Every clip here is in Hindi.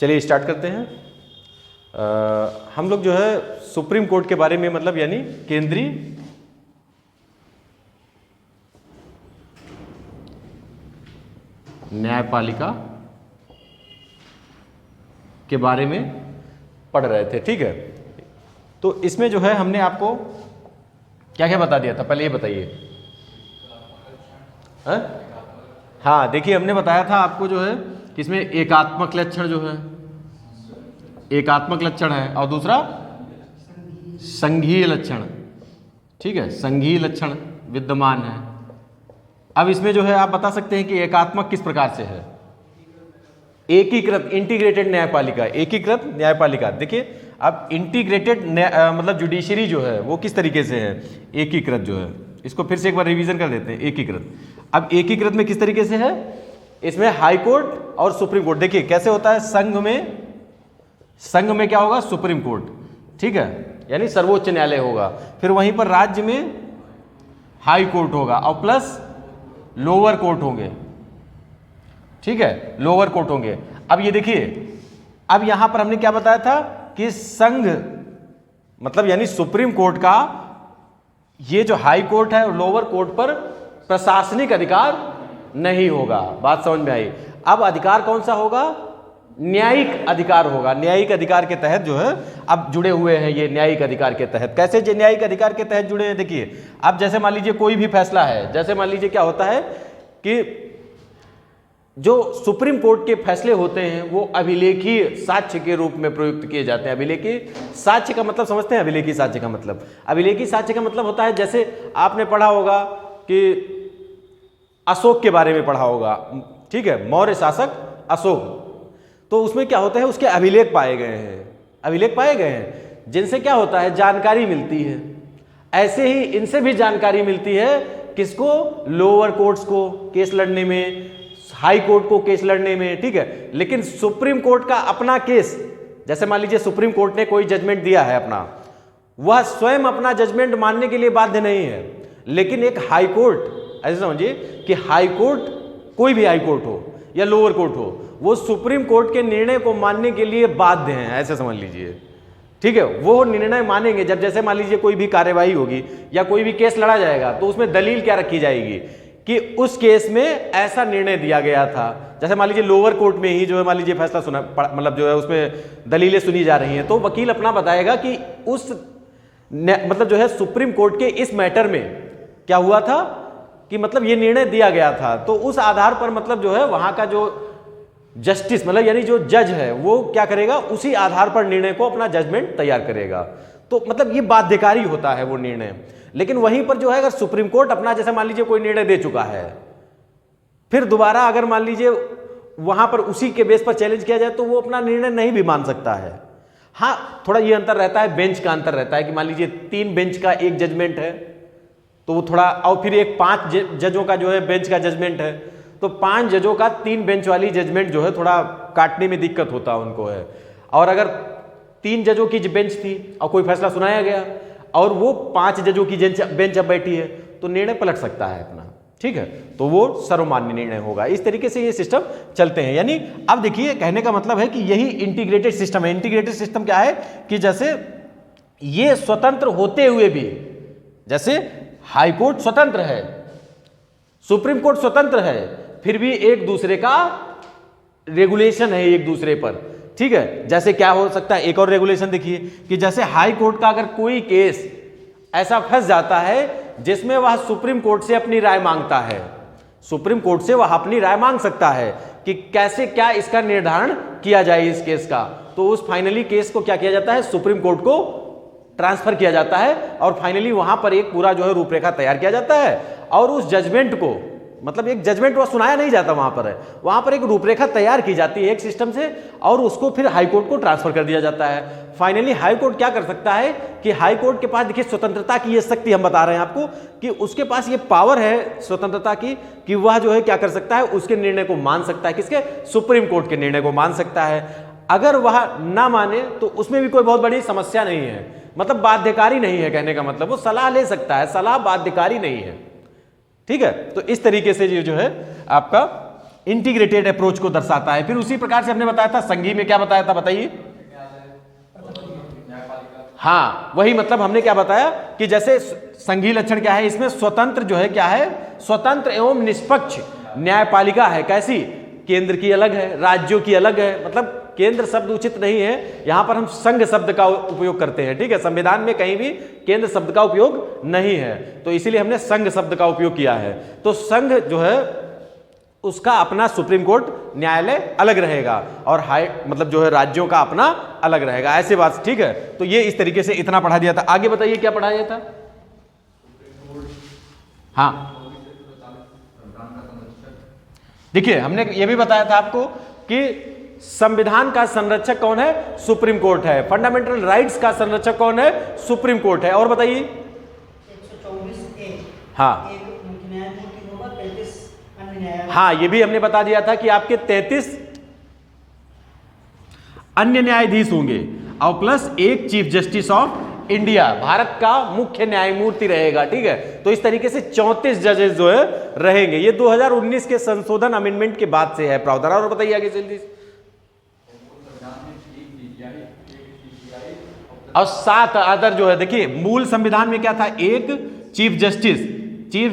चलिए स्टार्ट करते हैं। हम लोग जो है सुप्रीम कोर्ट के बारे में मतलब यानी केंद्रीय न्यायपालिका के बारे में पढ़ रहे थे, ठीक है। तो इसमें जो है हमने आपको क्या क्या बता दिया था, पहले ये बताइए। हाँ देखिए, हमने बताया था आपको जो है कि इसमें एकात्मक लक्षण जो है एकात्मक लक्षण है और दूसरा संघीय लक्षण, ठीक है, संघीय लक्षण विद्यमान है। अब इसमें जो है आप बता सकते हैं कि एकात्मक किस प्रकार से है। एकीकृत इंटीग्रेटेड न्यायपालिका, एकीकृत न्यायपालिका। देखिए अब इंटीग्रेटेड मतलब जुडिशरी जो है वो किस तरीके से है, एकीकृत जो है। इसको फिर से एक बार रिवीजन कर देते हैं। एकीकृत, अब एकीकृत में किस तरीके से है, इसमें हाई कोर्ट और सुप्रीम कोर्ट। देखिए कैसे होता है, संघ में क्या होगा, सुप्रीम कोर्ट, ठीक है, यानी सर्वोच्च न्यायालय होगा। फिर वहीं पर राज्य में हाई कोर्ट होगा और प्लस लोअर कोर्ट होंगे, ठीक है, लोअर कोर्ट होंगे। अब ये देखिए, अब यहां पर हमने क्या बताया था कि संघ मतलब यानी सुप्रीम कोर्ट का ये जो हाई कोर्ट है और लोअर कोर्ट पर प्रशासनिक अधिकार नहीं होगा। बात समझ में आई। अब अधिकार कौन सा होगा, न्यायिक अधिकार होगा। न्यायिक अधिकार के तहत जो है अब जुड़े हुए हैं ये न्यायिक अधिकार के तहत। कैसे जो न्यायिक अधिकार के तहत जुड़े हैं, देखिए अब जैसे मान लीजिए कोई भी फैसला है, जैसे मान लीजिए क्या होता है कि जो सुप्रीम कोर्ट के फैसले होते हैं वो अभिलेखीय साक्ष्य के रूप में प्रयुक्त किए जाते हैं। अभिलेखीय साक्ष्य का मतलब समझते हैं, अभिलेखीय साक्ष्य का मतलब, अभिलेखीय साक्ष्य का मतलब होता है, जैसे आपने पढ़ा होगा कि अशोक के बारे में पढ़ा होगा, ठीक है, मौर्य शासक अशोक। तो उसमें क्या होता है, उसके अभिलेख पाए गए हैं, अभिलेख पाए गए हैं जिनसे क्या होता है, जानकारी मिलती है। ऐसे ही इनसे भी जानकारी मिलती है, किसको, लोअर कोर्ट्स को केस लड़ने में, हाई कोर्ट को केस लड़ने में, ठीक है। लेकिन सुप्रीम कोर्ट का अपना केस, जैसे मान लीजिए सुप्रीम कोर्ट ने कोई जजमेंट दिया है अपना, वह स्वयं अपना जजमेंट मानने के लिए बाध्य नहीं है। लेकिन एक हाई कोर्ट, ऐसे समझिए कि हाई कोर्ट, कोई भी हाई कोर्ट हो या लोअर कोर्ट हो, वो सुप्रीम कोर्ट के निर्णय को मानने के लिए बाध्य हैं, ऐसे समझ लीजिए, ठीक है। वो निर्णय मानेंगे जब, जैसे मान लीजिए कोई भी कार्यवाही होगी या कोई भी केस लड़ा जाएगा, तो उसमें दलील क्या रखी जाएगी कि उस केस में ऐसा निर्णय दिया गया था। जैसे मान लीजिए लोअर कोर्ट में ही जो है मान लीजिए फैसला सुना, मतलब जो है उसमें दलीलें सुनी जा रही हैं, तो वकील अपना बताएगा कि उस मतलब जो है सुप्रीम कोर्ट के इस मैटर में क्या हुआ था कि मतलब ये निर्णय दिया गया था। तो उस आधार पर मतलब जो है वहां का जो जस्टिस मतलब यानी जो जज है वो क्या करेगा, उसी आधार पर निर्णय को अपना जजमेंट तैयार करेगा। तो मतलब ये बाध्यकारी होता है वो निर्णय। लेकिन वहीं पर जो है अगर सुप्रीम कोर्ट अपना, जैसे मान लीजिए कोई निर्णय दे चुका है, फिर दोबारा अगर मान लीजिए वहां पर उसी के बेस पर चैलेंज किया जाए तो वो अपना निर्णय नहीं भी मान सकता है। हाँ थोड़ा ये अंतर रहता है, बेंच का अंतर रहता है कि मान लीजिए 3 बेंच का एक जजमेंट है तो वो थोड़ा, और फिर एक 5 जजों का जो है बेंच का जजमेंट है, तो 5 जजों का 3 बेंच वाली जजमेंट जो है थोड़ा काटने में दिक्कत होता उनको है। और अगर 3 जजों की बेंच थी और कोई फैसला सुनाया गया और वो 5 जजों की बेंच अब बैठी है, तो निर्णय पलट सकता है अपना, ठीक है, तो वो सर्वमान्य निर्णय होगा। इस तरीके से ये सिस्टम चलते हैं। यानी अब देखिए कहने का मतलब है कि यही इंटीग्रेटेड सिस्टम है। इंटीग्रेटेड सिस्टम क्या है कि जैसे ये स्वतंत्र होते हुए भी, जैसे हाई कोर्ट स्वतंत्र है, सुप्रीम कोर्ट स्वतंत्र है, फिर भी एक दूसरे का रेगुलेशन है एक दूसरे पर, ठीक है। जैसे क्या हो सकता है, एक और रेगुलेशन देखिए कि जैसे हाई कोर्ट का अगर कोई केस ऐसा फंस जाता है जिसमें वह सुप्रीम कोर्ट से अपनी राय मांगता है, सुप्रीम कोर्ट से वह अपनी राय मांग सकता है कि कैसे क्या इसका निर्धारण किया जाए इस केस का, तो उस फाइनली केस को क्या किया जाता है, सुप्रीम कोर्ट को ट्रांसफर किया जाता है और फाइनली वहां पर एक पूरा जो है रूपरेखा तैयार किया जाता है और उस जजमेंट को, मतलब एक जजमेंट वो सुनाया नहीं जाता, वहां पर है, वहां पर एक रूपरेखा तैयार की जाती है एक सिस्टम से और उसको फिर हाई कोर्ट को ट्रांसफर कर दिया जाता है। फाइनली हाई कोर्ट क्या कर सकता है कि हाई कोर्ट के पास देखिए स्वतंत्रता की ये शक्ति हम बता रहे हैं आपको कि उसके पास ये पावर है स्वतंत्रता की कि वह जो है क्या कर सकता है, उसके निर्णय को मान सकता है, किसके, सुप्रीम कोर्ट के निर्णय को मान सकता है। अगर वह ना माने तो उसमें भी कोई बहुत बड़ी समस्या नहीं है, मतलब बाध्यकारी नहीं है, कहने का मतलब वो सलाह ले सकता है, सलाह बाध्यकारी नहीं है, ठीक है। तो इस तरीके से ये जो है आपका इंटीग्रेटेड अप्रोच को दर्शाता है। फिर उसी प्रकार से हमने बताया था संघी में क्या बताया था, बताइए। हाँ, वही मतलब हमने क्या बताया कि जैसे संघीय लक्षण क्या है, इसमें स्वतंत्र जो है क्या है, स्वतंत्र एवं निष्पक्ष न्यायपालिका है। कैसी? केंद्र की अलग है, राज्यों की अलग है। मतलब केंद्र शब्द उचित नहीं है, यहां पर हम संघ शब्द का उपयोग करते हैं, ठीक है। संविधान में कहीं भी केंद्र शब्द का उपयोग नहीं है, तो इसीलिए हमने संघ शब्द का उपयोग किया है। तो संघ जो है उसका अपना सुप्रीम कोर्ट न्यायालय अलग रहेगा और हाई मतलब जो है राज्यों का अपना अलग रहेगा, ऐसे बात, ठीक है। तो ये इस तरीके से इतना पढ़ा दिया था। आगे बताइए क्या पढ़ाया था। हाँ, देखिए हमने ये भी बताया था आपको कि संविधान का संरक्षक कौन है, सुप्रीम कोर्ट है। फंडामेंटल राइट्स का संरक्षक कौन है, सुप्रीम कोर्ट है। और बताइए 124A। हाँ, एक मुख्य न्यायमूर्ति होगा, 33 अन्य न्यायाधीश। हाँ, ये भी हमने बता दिया था कि आपके 33 अन्य न्यायाधीश होंगे और प्लस एक chief justice of India, Bharat का मुख्य न्यायमूर्ति रहेगा, ठीक है। तो इस तरीके से 34 जजेस जो है रहेंगे। ये 2019 के संशोधन अमेंडमेंट के बाद से है प्रावधान। और बताइए आगे जल्दी। और 7 अदर जो है, देखिए मूल संविधान में क्या था, एक chief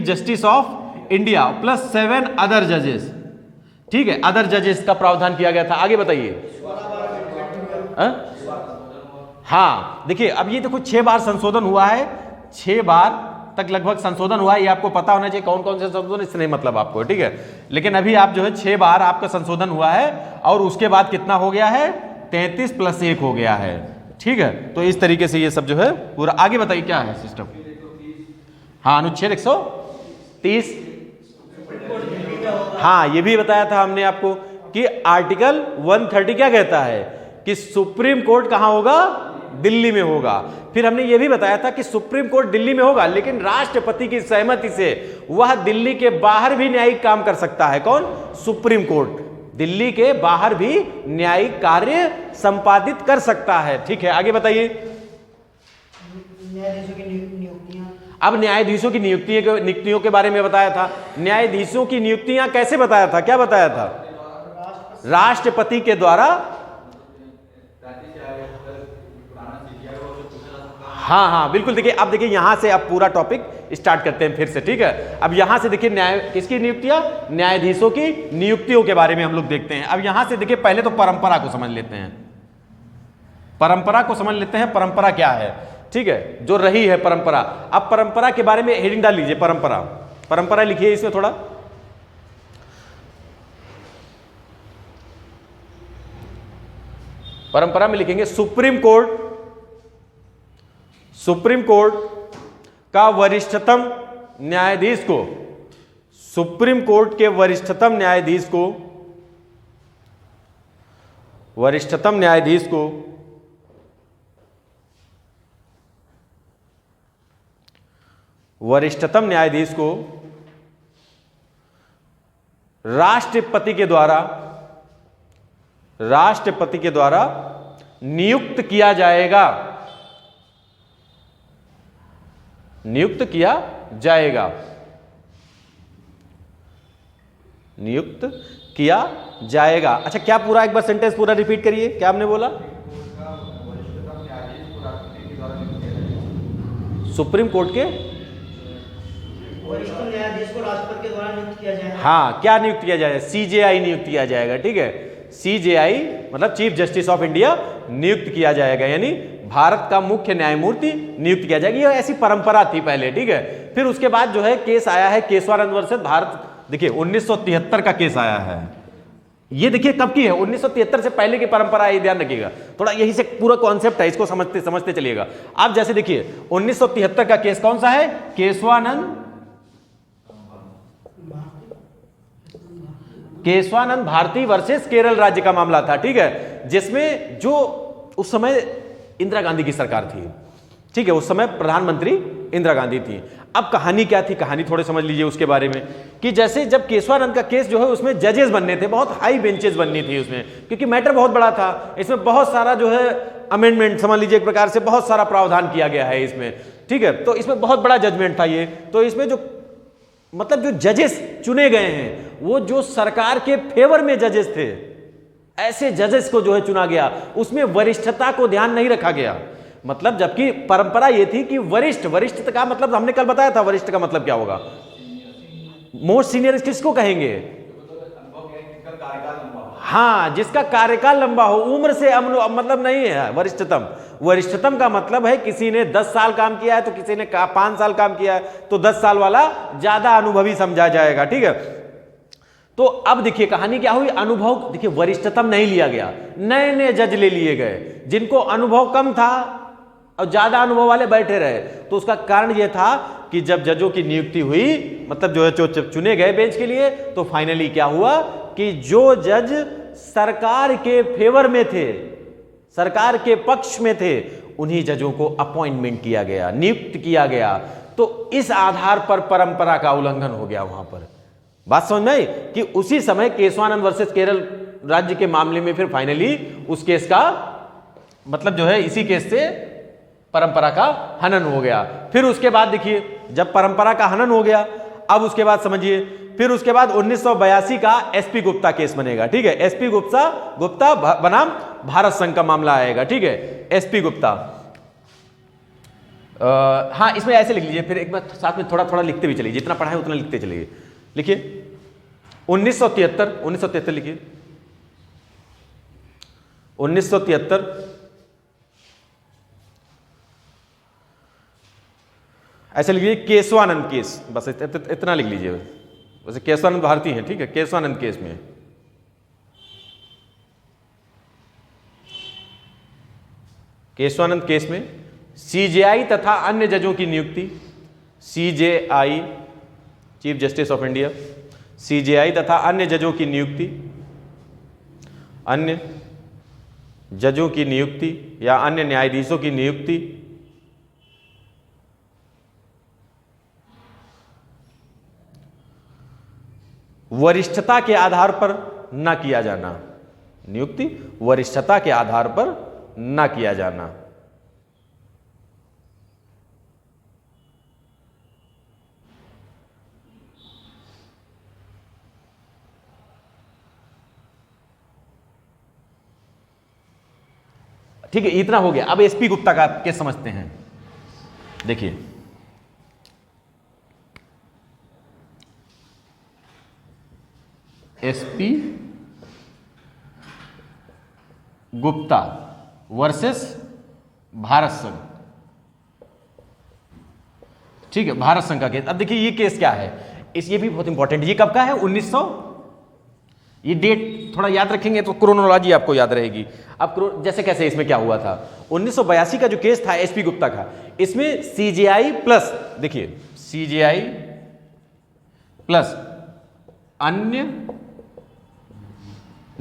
justice of India plus 7 other जजेस, ठीक है। अदर जजेस का प्रावधान किया गया था। आगे बताइए। हाँ, देखिए अब ये देखो 6 बार संशोधन हुआ है, 6 बार तक लगभग संशोधन हुआ है। ये आपको पता होना चाहिए कौन कौन से संशोधन, इससे नहीं मतलब आपको, ठीक है। लेकिन अभी आप जो है 6 बार आपका संशोधन हुआ है और उसके बाद कितना हो गया है, 33 + 1 हो गया है, ठीक है। तो इस तरीके से ये सब जो है पूरा। आगे बताइए क्या है सिस्टम। हाँ, अनुच्छेद 130। हाँ, ये भी बताया था हमने आपको कि आर्टिकल 130 क्या कहता है कि सुप्रीम कोर्ट कहां होगा, दिल्ली में होगा। फिर हमने ये भी बताया था कि सुप्रीम कोर्ट दिल्ली में होगा, लेकिन राष्ट्रपति की सहमति से वह दिल्ली के बाहर भी न्यायिक काम कर सकता है। कौन? सुप्रीम कोर्ट दिल्ली के बाहर भी न्यायिक कार्य संपादित कर सकता है, ठीक है। आगे बताइए। न्यायाधीशों की नियुक्तियां। अब न्यायाधीशों की नियुक्तियों के बारे में बताया था। न्यायाधीशों की नियुक्तियां कैसे बताया था, क्या बताया था, राष्ट्रपति के द्वारा। हाँ हाँ बिल्कुल। देखिए अब देखिए यहां से अब पूरा टॉपिक स्टार्ट करते हैं फिर से, ठीक है। अब यहां से देखिए न्याय किसकी नियुक्तियां, न्यायाधीशों की नियुक्तियों के बारे में हम लोग देखते हैं। अब यहां से देखिए पहले तो परंपरा को समझ लेते हैं, परंपरा को समझ लेते हैं। परंपरा क्या है, ठीक है, जो रही है परंपरा। अब परंपरा के बारे में हेडिंग डाल लीजिए, परंपरा। परंपरा लिखिए इसमें थोड़ा। परंपरा में लिखेंगे सुप्रीम कोर्ट का वरिष्ठतम न्यायाधीश को, सुप्रीम कोर्ट के वरिष्ठतम न्यायाधीश को राष्ट्रपति के द्वारा नियुक्त किया जाएगा, नियुक्त किया जाएगा। अच्छा, क्या पूरा एक बार सेंटेंस पूरा रिपीट करिए, क्या आपने बोला? सुप्रीम कोर्ट के वरिष्ठ न्यायाधीश को राष्ट्रपति के द्वारा नियुक्त किया जाएगा। हाँ, क्या नियुक्त किया जाएगा? CJI नियुक्त किया जाएगा, ठीक है। CJI मतलब चीफ जस्टिस ऑफ इंडिया नियुक्त किया जाएगा, यानी भारत का मुख्य न्यायमूर्ति नियुक्त किया जाएगा। ये ऐसी परंपरा थी पहले, ठीक है। फिर उसके बाद जो है केस आया है केशवानंद वर्सेस भारत। देखिए 1973 का केस आया है। ये देखिए कब की है, 1973 से पहले की परंपरा है, ये ध्यान रखिएगा थोड़ा, यही से पूरा कॉन्सेप्ट है, इसको समझते चलिएगा। आप जैसे देखिए 1973 का केस कौन सा है, केशवानंद भारती वर्सेस केरल राज्य का मामला था, ठीक है। जिसमें जो उस समय इंदिरा गांधी की सरकार थी, ठीक है, उस समय प्रधानमंत्री इंदिरा गांधी थी। अब कहानी क्या थी, कहानी थोड़े समझ लीजिए उसके बारे में कि जैसे जब केशवानंद का केस जो है उसमें जजेस बनने थे, बहुत हाई बेंचेस बननी थी उसमें, क्योंकि मैटर बहुत बड़ा था। इसमें बहुत सारा जो है अमेंडमेंट समझ लीजिए एक प्रकार से, बहुत सारा प्रावधान किया गया है इसमें, ठीक है। तो इसमें बहुत बड़ा जजमेंट था ये। तो इसमें जो मतलब जो जजेस चुने गए हैं वो जो सरकार के फेवर में जजेस थे, ऐसे जजेस को जो है चुना गया, उसमें वरिष्ठता को ध्यान नहीं रखा गया। मतलब जबकि परंपरा ये थी कि वरिष्ठ का मतलब हमने कल बताया था, वरिष्ठ का मतलब क्या होगा, मोस्ट सीनियर किसको कहेंगे, हाँ जिसका कार्यकाल लंबा हो, उम्र से मतलब नहीं है वरिष्ठतम। वरिष्ठतम का मतलब है किसी ने 10 साल काम किया है तो किसी ने 5 साल काम किया है तो 10 साल वाला ज्यादा अनुभवी समझा जाएगा, ठीक है। तो अब देखिए कहानी क्या हुई, अनुभव, देखिए वरिष्ठतम नहीं लिया गया, नए नए जज ले लिए गए जिनको अनुभव कम था और ज्यादा अनुभव वाले बैठे रहे। तो उसका कारण यह था कि जब जजों की नियुक्ति हुई, मतलब जो है जो चुने गए बेंच के लिए, तो फाइनली क्या हुआ कि जो जज सरकार के फेवर में थे, सरकार के पक्ष में थे, उन्हीं जजों को अपॉइंटमेंट किया गया, नियुक्त किया गया। तो इस आधार पर परंपरा का उल्लंघन हो गया वहां पर। बात समझ में आई कि उसी समय केशवानंद वर्सेस केरल राज्य के मामले में फिर फाइनली उस केस का मतलब जो है इसी केस से परंपरा का हनन हो गया। फिर उसके बाद देखिए जब परंपरा का हनन हो गया, अब उसके बाद समझिए, फिर उसके बाद 1982 का एसपी गुप्ता केस बनेगा, ठीक है। एसपी गुप्ता बनाम भारत संघ का मामला आएगा, ठीक है। एसपी गुप्ता, हाँ इसमें ऐसे लिख लीजिए, फिर एक बार साथ में थोड़ा थोड़ा लिखते भी चलिए, जितना पढ़ा है उतना लिखते चलिए। लिखिए 1973 लिखिए 1973 ऐसे लिखिए केशवानंद केस, बस इतना लिख लीजिए। वैसे केशवानंद भारती हैं, ठीक है। केशवानंद केस में केशवानंद केस में सीजेआई तथा अन्य जजों की नियुक्ति, CJI chief justice of India, CJI तथा अन्य जजों की नियुक्ति, अन्य जजों की नियुक्ति या अन्य न्यायाधीशों की नियुक्ति वरिष्ठता के आधार पर न किया जाना, नियुक्ति वरिष्ठता के आधार पर न किया जाना। ठीक है, इतना हो गया। अब एसपी गुप्ता का केस समझते हैं। देखिए एसपी गुप्ता वर्सेस भारत संघ, ठीक है, भारत संघ का केस। अब देखिए ये केस क्या है, ये भी बहुत इंपॉर्टेंट, ये कब का है, 1900, ये डेट थोड़ा याद रखेंगे तो क्रोनोलॉजी आपको याद रहेगी। अब जैसे कैसे इसमें क्या हुआ था, 1982 का जो केस था एसपी गुप्ता का, इसमें सीजेआई प्लस, देखिए सीजेआई प्लस अन्य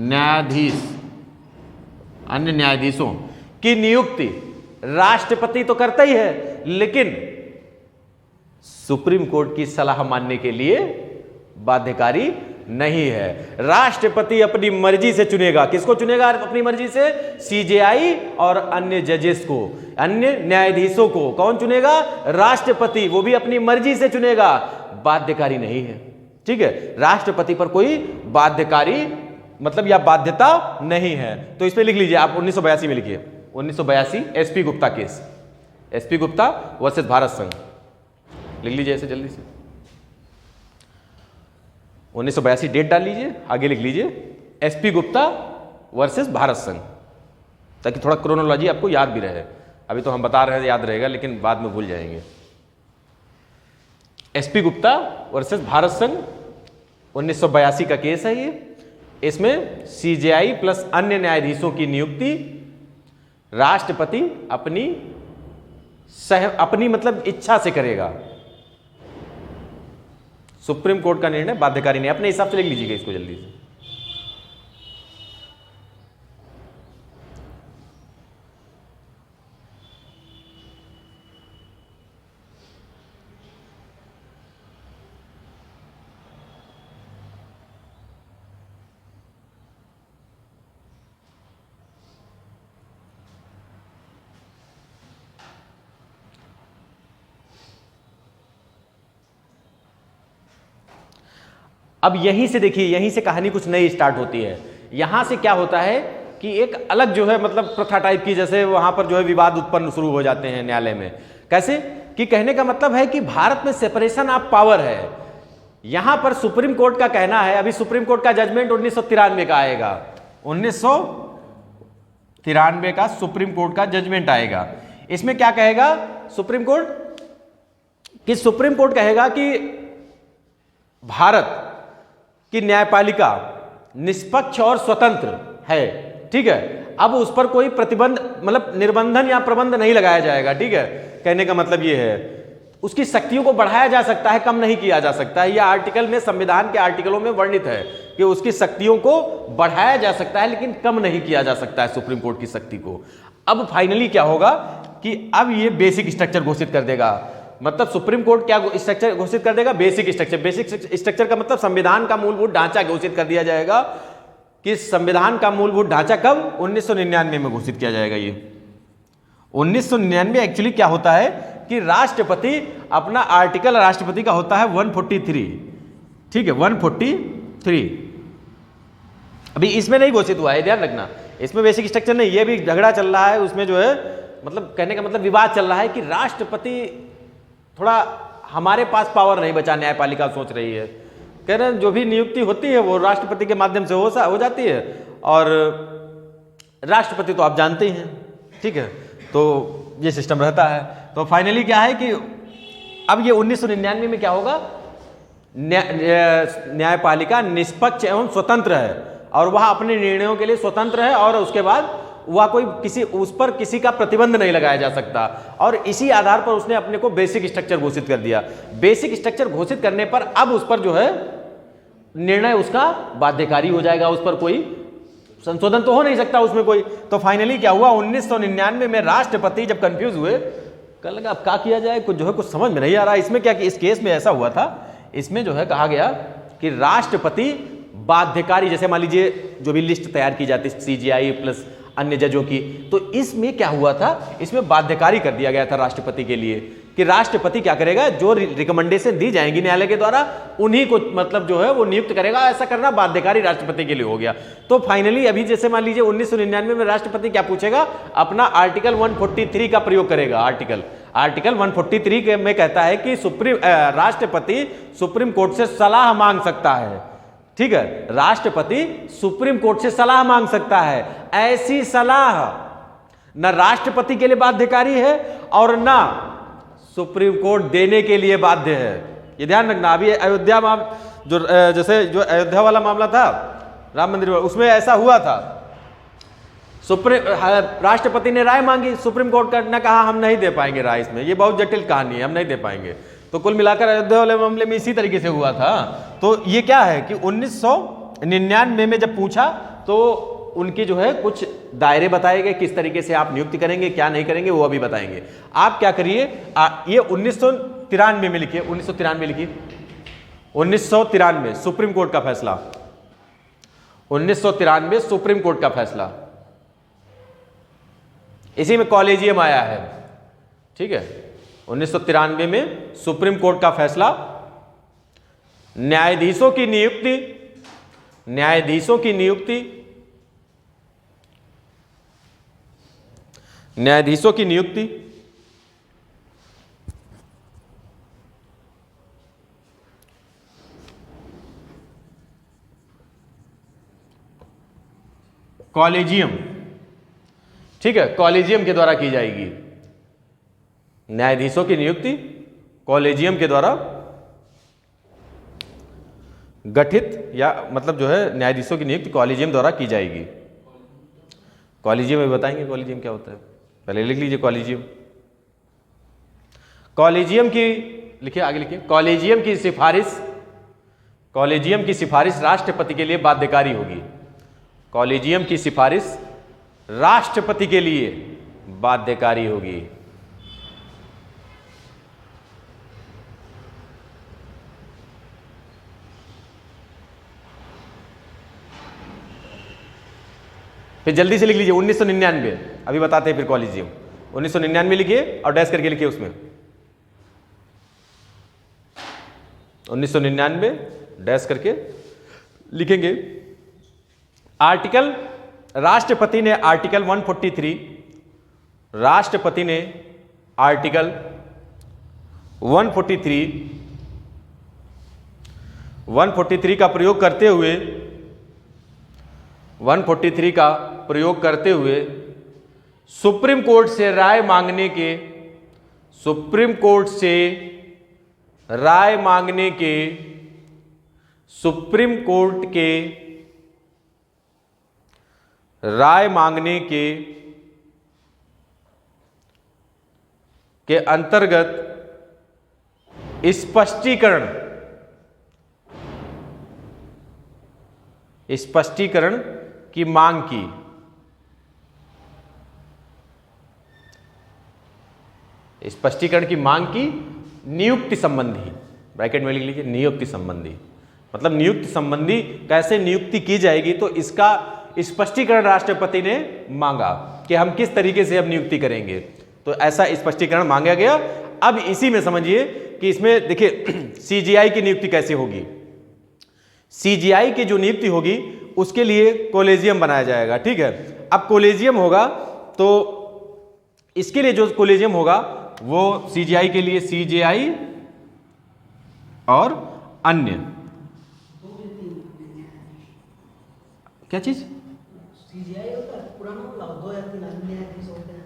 न्यायाधीश, अन्य न्यायाधीशों की नियुक्ति राष्ट्रपति तो करता ही है, लेकिन सुप्रीम कोर्ट की सलाह मानने के लिए बाध्यकारी नहीं है। राष्ट्रपति अपनी मर्जी से चुनेगा, किसको चुनेगा अपनी मर्जी से, सीजेआई और अन्य जजेस को, अन्य न्यायाधीशों को कौन चुनेगा, राष्ट्रपति, वो भी अपनी मर्जी से चुनेगा, बाध्यकारी नहीं है, ठीक है। राष्ट्रपति पर कोई बाध्यकारी मतलब या बाध्यता नहीं है। तो इस पे लिख लीजिए आप 1982 में लिखिए, 1982 SP Gupta case, SP Gupta versus Bharat संघ, लिख लीजिए ऐसे जल्दी से। 1982 डेट डाल लीजिए, आगे लिख लीजिए एसपी गुप्ता वर्सेस भारत संघ, ताकि थोड़ा क्रोनोलॉजी आपको याद भी रहे। अभी तो हम बता रहे हैं याद रहेगा, लेकिन बाद में भूल जाएंगे। एसपी गुप्ता वर्सेस भारत संघ 1982 का केस है ये। इसमें सीजेआई प्लस अन्य न्यायाधीशों की नियुक्ति राष्ट्रपति अपनी मतलब इच्छा से करेगा, सुप्रीम कोर्ट का निर्णय बाध्यकारी नहीं। अपने हिसाब से लिख लीजिएगा इसको जल्दी से। अब यहीं से देखिए, यहीं से कहानी कुछ नई स्टार्ट होती है। यहां से क्या होता है कि एक अलग जो है मतलब प्रथा टाइप की, जैसे वहां पर जो है विवाद उत्पन्न शुरू हो जाते हैं न्यायालय में। कैसे कि कहने का मतलब है कि भारत में सेपरेशन ऑफ पावर है। यहां पर सुप्रीम कोर्ट का कहना है, अभी सुप्रीम कोर्ट का जजमेंट 1993 का आएगा, 1993 का सुप्रीम कोर्ट का जजमेंट आएगा। इसमें क्या कहेगा सुप्रीम कोर्ट, कि सुप्रीम कोर्ट कहेगा कि भारत की न्यायपालिका निष्पक्ष और स्वतंत्र है, ठीक है। अब उस पर कोई प्रतिबंध मतलब निर्बंधन या प्रबंध नहीं लगाया जाएगा, ठीक है। कहने का मतलब यह है उसकी शक्तियों को बढ़ाया जा सकता है, कम नहीं किया जा सकता है। यह आर्टिकल में, संविधान के आर्टिकलों में वर्णित है कि उसकी शक्तियों को बढ़ाया जा सकता है लेकिन कम नहीं किया जा सकता है सुप्रीम कोर्ट की शक्ति को। अब फाइनली क्या होगा कि अब ये बेसिक स्ट्रक्चर घोषित कर देगा। मतलब सुप्रीम कोर्ट क्या स्ट्रक्चर घोषित कर देगा? Basic structure. बेसिक स्ट्रक्चर का मतलब संविधान का मूलभूत ढांचा घोषित कर दिया जाएगा। कि संविधान का मूलभूत ढांचा कब? 1999 में घोषित किया जाएगा। ये 1999 एक्चुअली क्या होता है कि राष्ट्रपति अपना आर्टिकल, राष्ट्रपति का होता है 143, ठीक है, 143। अभी इसमें नहीं घोषित हुआ है, ध्यान रखना, इसमें बेसिक स्ट्रक्चर नहीं। ये भी झगड़ा चल रहा है उसमें, जो है मतलब कहने का मतलब विवाद चल रहा है कि राष्ट्रपति थोड़ा हमारे पास पावर नहीं बचा, न्यायपालिका सोच रही है। कह रहे हैं जो भी नियुक्ति होती है वो राष्ट्रपति के माध्यम से हो जाती है, और राष्ट्रपति तो आप जानते ही हैं, ठीक है। तो ये सिस्टम रहता है। तो फाइनली क्या है कि अब ये 1999 में क्या होगा, न्यायपालिका निष्पक्ष एवं स्वतंत्र है और वह अपने निर्णयों के लिए स्वतंत्र है, और उसके बाद वह कोई उस पर किसी का प्रतिबंध नहीं लगाया जा सकता। और इसी आधार पर उसने अपने को बेसिक स्ट्रक्चर घोषित कर दिया। बेसिक स्ट्रक्चर घोषित करने पर अब उस पर जो है निर्णय उसका बाध्यकारी हो जाएगा, उस पर कोई संशोधन तो हो नहीं सकता उसमें कोई। तो फाइनली क्या हुआ, 1999 में राष्ट्रपति जब कंफ्यूज हुए, कल लगा अब क्या किया जाए, कुछ जो है कुछ समझ में नहीं आ रहा। इसमें क्या कि इस केस में ऐसा हुआ था, इसमें जो है कहा गया कि राष्ट्रपति बाध्यकारी, जैसे मान लीजिए जो भी लिस्ट तैयार की जाती है CJI प्लस अन्य जजों की, तो इसमें क्या हुआ था, इसमें बाध्यकारी कर दिया गया था राष्ट्रपति के लिए कि राष्ट्रपति क्या करेगा, जो रिकमेंडेशन दी जाएंगी न्यायालय के द्वारा उन्हीं को मतलब जो है वो नियुक्त करेगा। ऐसा करना बाध्यकारी राष्ट्रपति के लिए हो गया। तो फाइनली अभी जैसे मान लीजिए 1999 में राष्ट्रपति क्या पूछेगा, अपना आर्टिकल 143 का प्रयोग करेगा। आर्टिकल 143 में कहता है कि राष्ट्रपति सुप्रीम कोर्ट से सलाह मांग सकता है, ठीक है। राष्ट्रपति सुप्रीम कोर्ट से सलाह मांग सकता है। ऐसी सलाह न राष्ट्रपति के लिए बाध्यकारी है और न सुप्रीम कोर्ट देने के लिए बाध्य है। ये ध्यान रखना। अभी अयोध्या जो जैसे जो अयोध्या वाला मामला था राम मंदिर, उसमें ऐसा हुआ था, राष्ट्रपति ने राय मांगी, सुप्रीम कोर्ट ने कहा हम नहीं दे पाएंगे राय, इसमें ये बहुत जटिल कहानी है, हम नहीं दे पाएंगे। तो कुल मिलाकर अयोध्या वाले मामले में इसी तरीके से हुआ था। तो ये क्या है कि 1999 में जब पूछा तो उनकी जो है कुछ दायरे बताए गए, किस तरीके से आप नियुक्ति करेंगे, क्या नहीं करेंगे, वो अभी बताएंगे। आप क्या करिए, ये 1993 में लिखिए, 1993 लिखिए, 1993 सुप्रीम कोर्ट का फैसला, 1993 सुप्रीम कोर्ट का फैसला, इसी में कॉलेजियम आया है, ठीक है। 1993 में सुप्रीम कोर्ट का फैसला, न्यायाधीशों की नियुक्ति, न्यायाधीशों की नियुक्ति, न्यायाधीशों की नियुक्ति कॉलेजियम, ठीक है, कॉलेजियम के द्वारा की जाएगी। न्यायाधीशों की नियुक्ति कॉलेजियम के द्वारा गठित, या मतलब जो है न्यायाधीशों की नियुक्ति कॉलेजियम द्वारा की जाएगी। कॉलेजियम में बताएंगे कॉलेजियम क्या होता है, पहले लिख लीजिए कॉलेजियम। कॉलेजियम की लिखिए, आगे लिखिए, कॉलेजियम की सिफारिश, कॉलेजियम की सिफारिश राष्ट्रपति के लिए बाध्यकारी होगी। कॉलेजियम की सिफारिश राष्ट्रपति के लिए बाध्यकारी होगी। फिर जल्दी से लिख लीजिए 1999, अभी बताते हैं फिर कॉलेजियम। 1999 लिखिए और डैश करके लिखिए उसमें 1999 डैश करके लिखेंगे। आर्टिकल राष्ट्रपति ने आर्टिकल 143, राष्ट्रपति ने आर्टिकल 143 का प्रयोग करते हुए 143 का प्रयोग करते हुए सुप्रीम कोर्ट से राय मांगने के सुप्रीम कोर्ट से राय मांगने के सुप्रीम कोर्ट के राय मांगने के अंतर्गत स्पष्टीकरण की मांग की। स्पष्टीकरण की मांग की नियुक्ति संबंधी, ब्रैकेट में लिख लीजिए नियुक्ति संबंधी, मतलब नियुक्ति संबंधी कैसे नियुक्ति की जाएगी, तो इसका स्पष्टीकरण राष्ट्रपति ने मांगा कि हम किस तरीके से अब नियुक्ति करेंगे, तो ऐसा स्पष्टीकरण मांगा गया। अब इसी में समझिए कि इसमें देखिए सीजीआई की नियुक्ति कैसे होगी। सीजीआई की जो नियुक्ति होगी उसके लिए कॉलेजियम बनाया जाएगा, ठीक है। अब कॉलेजियम होगा तो इसके लिए जो कॉलेजियम होगा वो सीजीआई के लिए सीजीआई और अन्य क्या चीज सीजीआई होता है पुराना वाला, 2 या 3 न्यायाधीश होते हैं।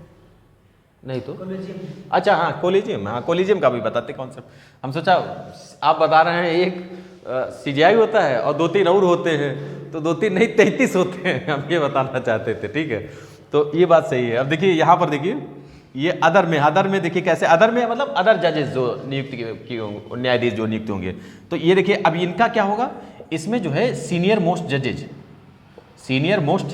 नहीं तो कॉलेजियम, अच्छा हाँ कॉलेजियम, हाँ कॉलेजियम का भी बताते कॉन्सेप्ट। हम सोचा आप बता रहे हैं एक सीजीआई होता है और 2-3 और होते हैं, तो 2-3 नहीं 33 होते हैं, हम ये बताना चाहते थे, ठीक है। तो ये बात सही है। अब देखिए यहाँ पर देखिए ये अदर में देखिए कैसे, अदर में मतलब अदर जजेस जो नियुक्ति की न्यायाधीश जो नियुक्त होंगे, तो ये देखिए अब इनका क्या होगा, इसमें जो है सीनियर मोस्ट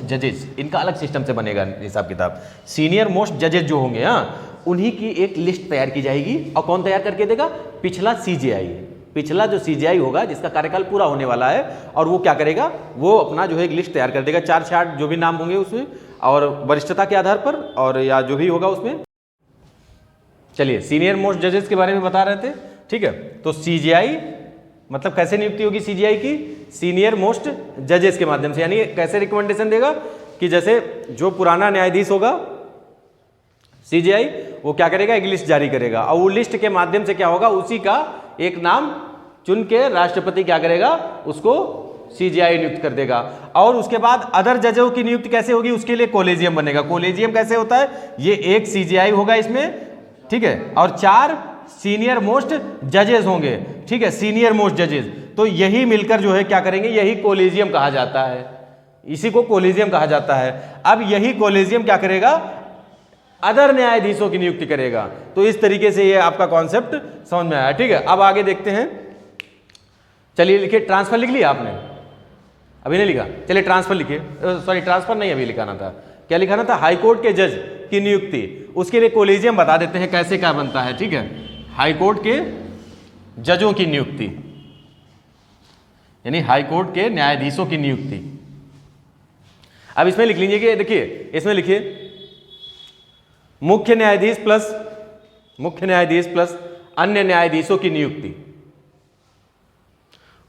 जजेज इनका अलग सिस्टम से बनेगा हिसाब किताब। सीनियर मोस्ट जजेज जो होंगे हाँ उन्हीं की एक लिस्ट तैयार की जाएगी। और कौन तैयार करके देगा, पिछला सीजीआई, पिछला जो सीजीआई होगा जिसका कार्यकाल पूरा होने वाला है, और वो क्या करेगा, वो अपना जो है एक लिस्ट तैयार कर देगा, 4 से 8 जो भी नाम होंगे उसमें, और वरिष्ठता के आधार पर और या जो भी होगा उसमें। चलिए सीनियर मोस्ट जजेस के बारे में बता रहे थे, ठीक है। तो सीजीआई मतलब कैसे नियुक्ति होगी सीजीआई की, सीनियर मोस्ट जजेस के माध्यम से, यानी कैसे रिकमेंडेशन देगा कि जैसे जो पुराना न्यायाधीश होगा सीजीआई वो क्या करेगा, एक लिस्ट जारी करेगा, और वो लिस्ट के माध्यम से क्या होगा, उसी का एक नाम चुन के राष्ट्रपति क्या करेगा, उसको सीजीआई नियुक्त कर देगा। और उसके बाद अदर जजों की नियुक्ति कैसे होगी, उसके लिए कॉलेजियम बनेगा। कॉलेजियम कैसे होता है, ये एक सीजीआई होगा इसमें, ठीक है, और 4 सीनियर मोस्ट जजेस होंगे, ठीक है, सीनियर मोस्ट जजेस। तो यही मिलकर जो है क्या करेंगे, यही कॉलेजियम कहा जाता है, इसी को कॉलेजियम कहा जाता है। अब यही कॉलेजियम क्या करेगा, अदर न्यायाधीशों की नियुक्ति करेगा। तो इस तरीके से ये आपका कॉन्सेप्ट समझ में आया, ठीक है। अब आगे देखते हैं, चलिए लिखिए, ट्रांसफर लिख लिया आपने, अभी नहीं लिखा, चलिए ट्रांसफर लिखिए, सॉरी ट्रांसफर नहीं अभी लिखाना था, क्या लिखाना था, हाईकोर्ट के जज की नियुक्ति, उसके लिए कॉलेजियम बता देते हैं कैसे क्या बनता है, ठीक है। हाईकोर्ट के जजों की नियुक्ति यानी हाईकोर्ट के न्यायाधीशों की नियुक्ति। अब इसमें लिख लीजिए कि देखिए इसमें लिखिए मुख्य न्यायाधीश प्लस अन्य न्यायाधीशों की नियुक्ति,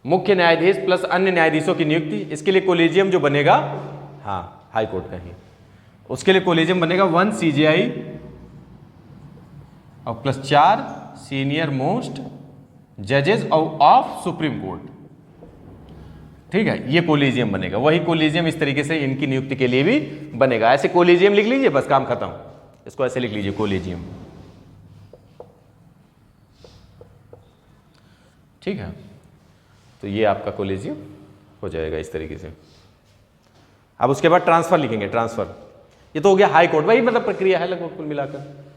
मुख्य न्यायाधीश प्लस अन्य न्यायाधीशों की नियुक्ति। इसके लिए कॉलेजियम जो बनेगा, हाँ हाईकोर्ट का ही, उसके लिए कॉलेजियम बनेगा 1 सीजीआई और प्लस 4 सीनियर मोस्ट जजेस ऑफ सुप्रीम कोर्ट, ठीक है, ये कॉलेजियम बनेगा। वही कॉलेजियम इस तरीके से इनकी नियुक्ति के लिए भी बनेगा। ऐसे कॉलेजियम लिख लीजिए, बस काम खत्म, इसको ऐसे लिख लीजिए कॉलेजियम, ठीक है। तो ये आपका कॉलेजियम हो जाएगा इस तरीके से। अब उसके बाद ट्रांसफर लिखेंगे, ट्रांसफर, ये तो हो गया हाई कोर्ट, वही मतलब प्रक्रिया है लगभग कुल मिलाकर।